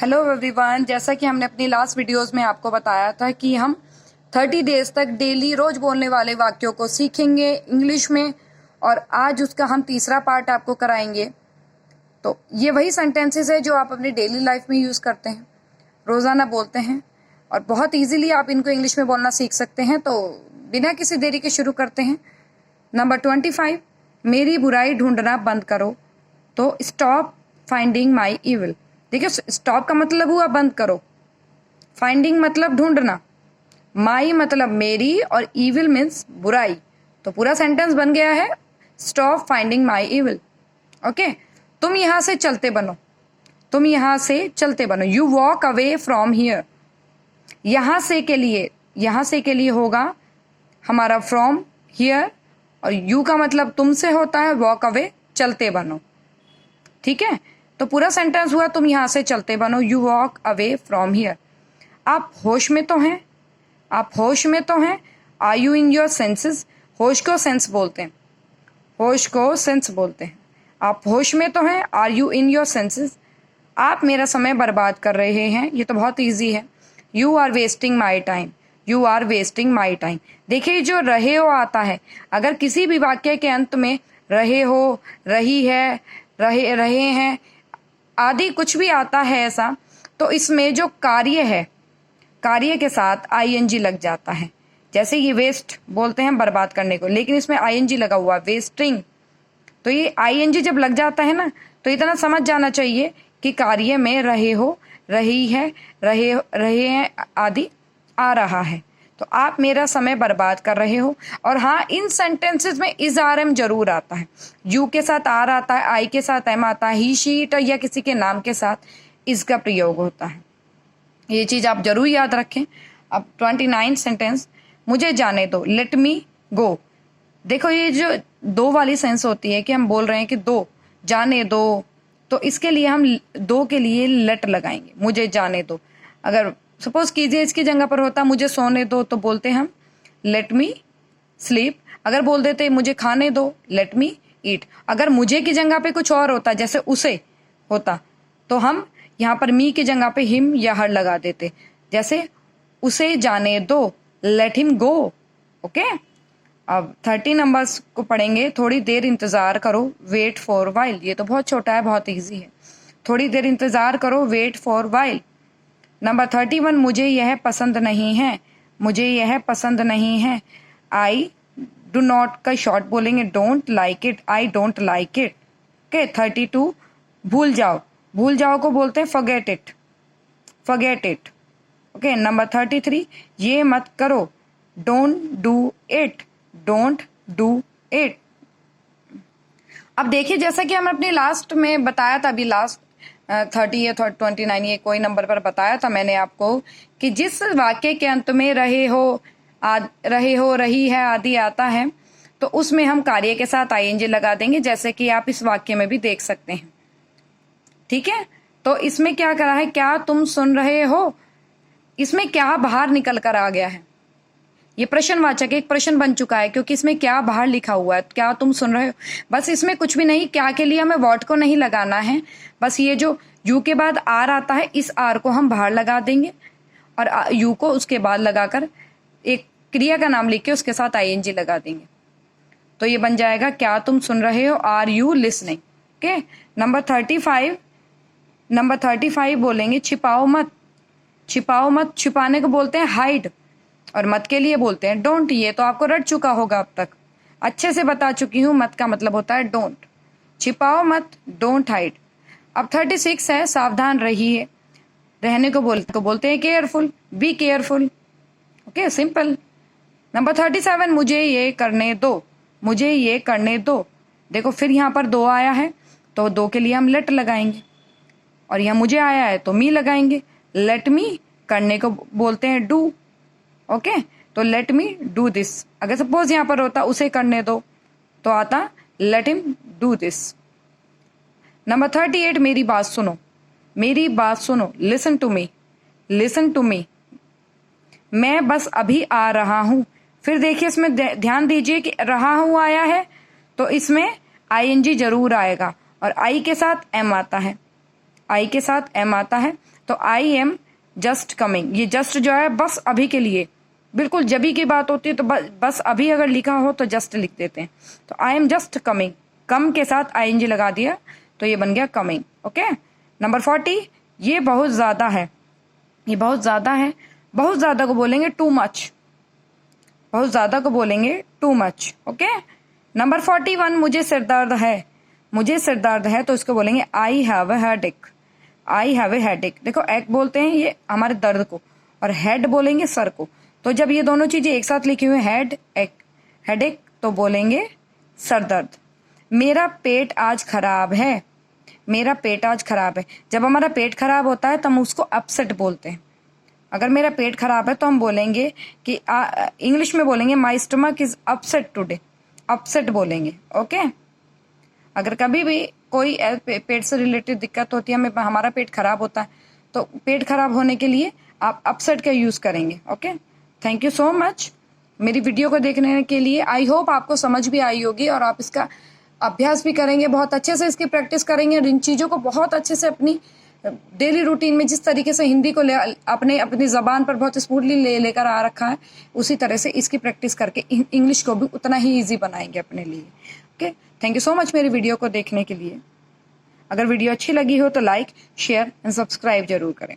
Hello everyone, जैसा कि हमने अपनी लास्ट वीडियोस में आपको बताया था कि हम 30 डेज तक डेली रोज बोलने वाले वाक्यों को सीखेंगे इंग्लिश में, और आज उसका हम तीसरा पार्ट आपको कराएंगे। तो ये वही सेंटेंसेस है जो आप अपनी डेली लाइफ में यूज़ करते हैं, रोज़ाना बोलते हैं, और बहुत ईजिली आप इनको इंग्लिश में बोलना सीख सकते हैं। तो बिना किसी देरी के शुरू करते हैं। नंबर 25, मेरी बुराई ढूंढना बंद करो। तो स्टॉप फाइंडिंग माई ईविल। देखिए, स्टॉप का मतलब हुआ बंद करो, फाइंडिंग मतलब ढूंढना, माई मतलब मेरी, और ईविल मीन्स बुराई। तो पूरा सेंटेंस बन गया है, stop finding my evil. Okay, तुम यहां से चलते बनो, तुम यहां से चलते बनो। You walk away from here. यहां से के लिए होगा हमारा फ्रॉम हियर, और यू का मतलब तुमसे होता है, वॉक अवे चलते बनो। ठीक है, तो पूरा सेंटेंस हुआ तुम यहां से चलते बनो, you walk away from here. आप होश में तो हैं, आप होश में तो हैं। Are you in your senses. होश को सेंस बोलते हैं, होश को सेंस बोलते हैं। आप होश में तो हैं, are you in your senses. आप मेरा समय बर्बाद कर रहे हैं, ये तो बहुत ईजी है। You are wasting my time, you are wasting my time. देखिए, जो रहे हो आता है, अगर किसी भी वाक्य के अंत में रहे हो, रही है, रहे हैं आदि कुछ भी आता है ऐसा, तो इसमें जो कार्य है, कार्य के साथ आईएनजी लग जाता है। जैसे ये वेस्ट बोलते हैं बर्बाद करने को, लेकिन इसमें आईएनजी लगा हुआ, वेस्टिंग। तो ये आईएनजी जब लग जाता है ना, तो इतना समझ जाना चाहिए कि कार्य में रहे हो, रही है, रहे हैं आदि आ रहा है। तो आप मेरा समय बर्बाद कर रहे हो। और हाँ, इन सेंटेंसेस में इज आर एम जरूर आता है। यू के साथ आर आता है, आई के साथ एम आता है, ही शी इट या किसी के नाम के साथ इसका प्रयोग होता है। ये चीज आप जरूर याद रखें। अब 29 सेंटेंस, मुझे जाने दो, लेट मी गो। देखो, ये जो दो वाली सेंस होती है कि हम बोल रहे हैं कि दो, जाने दो, तो इसके लिए हम दो के लिए लेट लगाएंगे, मुझे जाने दो। अगर सपोज कीजिए इसकी जगह पर होता मुझे सोने दो, तो बोलते हम लेट मी स्लीप। अगर बोल देते मुझे खाने दो, लेट मी ईट। अगर मुझे की जगह पे कुछ और होता, जैसे उसे होता, तो हम यहाँ पर मी की जगह पे हिम या हर लगा देते, जैसे उसे जाने दो, लेट हिम गो। ओके, अब 30 नंबर्स को पढ़ेंगे। थोड़ी देर इंतजार करो, वेट फॉर वाइल। ये तो बहुत छोटा है, बहुत इजी है। थोड़ी देर इंतजार करो, वेट फॉर वाइल। नंबर 31, मुझे यह पसंद नहीं है, मुझे यह पसंद नहीं है। आई डू नॉट का शॉर्ट बोलेंगे don't like it, I don't like it. Okay, 32, भूल जाओ, भूल जाओ को बोलते हैं forget it, forget it. Okay, number 33, ये मत करो, don't do it, don't do it. अब देखिए, जैसा कि हम अपनी लास्ट में बताया था, अभी लास्ट 30 या 29 ये कोई नंबर पर बताया था मैंने आपको, कि जिस वाक्य के अंत में रहे हो, रही है आदि आता है, तो उसमें हम कार्य के साथ आईएनजी लगा देंगे, जैसे कि आप इस वाक्य में भी देख सकते हैं। ठीक है, तो इसमें क्या करा है, क्या तुम सुन रहे हो। इसमें क्या बाहर निकल कर आ गया है, ये प्रश्नवाचक एक प्रश्न बन चुका है, क्योंकि इसमें क्या बाहर लिखा हुआ है, क्या तुम सुन रहे हो। बस इसमें कुछ भी नहीं, क्या के लिए हमें व्हाट को नहीं लगाना है, बस ये जो यू के बाद आर आता है, इस आर को हम बाहर लगा देंगे, और यू को उसके बाद लगाकर एक क्रिया का नाम लिख के उसके साथ आईएनजी लगा देंगे। तो ये बन जाएगा, क्या तुम सुन रहे हो, are you listening. Okay, number 35 बोलेंगे छिपाओ मत, छिपाओ मत। छिपाने को बोलते हैं हाइड, और मत के लिए बोलते हैं डोंट। ये तो आपको रट चुका होगा, अब तक अच्छे से बता चुकी हूं, मत का मतलब होता है डोंट, छिपाओ मत, डोंट हाइड। अब 36 है, सावधान रहिए। रहने को बोलते हैं careful, be careful. Okay, simple. Number 37, मुझे ये करने दो, मुझे ये करने दो। देखो, फिर यहाँ पर दो आया है, तो दो के लिए हम लेट लगाएंगे, और यहाँ मुझे आया है तो मी लगाएंगे। लेट मी करने को बोलते हैं डू। ओके, तो लेट मी डू दिस। अगर सपोज यहाँ पर होता उसे करने दो, तो आता let him do this. Number 38, मेरी बात सुनो, मेरी बात सुनो, listen to me, listen to me. मैं बस अभी आ रहा हूं। फिर देखिए, इसमें ध्यान दीजिए कि रहा हूं आया है, तो इसमें आईएनजी जरूर आएगा, और आई के साथ एम आता है, आई के साथ एम आता है, तो आई एम जस्ट कमिंग, ये जस्ट जो है बस अभी के लिए, बिल्कुल जभी की बात होती है तो बस अभी अगर लिखा हो तो जस्ट लिख देते हैं। तो आई एम जस्ट कमिंग, कम के साथ आईएनजी लगा दिया तो ये बन गया कमिंग। ओके, नंबर 40, ये बहुत ज़्यादा है, ये बहुत ज़्यादा है, बहुत ज़्यादा को बोलेंगे टू मच, बहुत ज़्यादा को बोलेंगे टू मच। ओके, नंबर 41, मुझे सिर दर्द है, मुझे सिर दर्द है तो इसको बोलेंगे I have a headache, I have a headache. देखो एक बोलते हैं ये हमारे दर्द को, और हेड बोलेंगे सर को। तो जब ये दोनों चीजें एक साथ लिखी हुई हेड एक हेडेक तो बोलेंगे सर दर्द। मेरा पेट आज खराब है, मेरा पेट आज खराब है। जब हमारा पेट खराब होता है तो हम उसको अपसेट बोलते हैं। अगर मेरा पेट खराब है तो हम बोलेंगे कि इंग्लिश में बोलेंगे my stomach is upset today, upset बोलेंगे। ओके, अगर कभी भी कोई पेट से रिलेटेड दिक्कत होती है, हमें हमारा पेट खराब होता है, तो पेट खराब होने के लिए आप अपसेट का यूज करेंगे। Okay, thank you so much मेरी वीडियो को देखने के लिए। आई होप आपको समझ भी आई होगी और आप इसका अभ्यास भी करेंगे, बहुत अच्छे से इसकी प्रैक्टिस करेंगे और इन चीज़ों को बहुत अच्छे से अपनी डेली रूटीन में, जिस तरीके से हिंदी को अपनी ज़बान पर बहुत स्मूथली लेकर आ रखा है, उसी तरह से इसकी प्रैक्टिस करके इंग्लिश को भी उतना ही ईजी बनाएंगे अपने लिए। Okay, thank you so much मेरी वीडियो को देखने के लिए। अगर वीडियो अच्छी लगी हो तो लाइक, शेयर एंड सब्सक्राइब जरूर करें।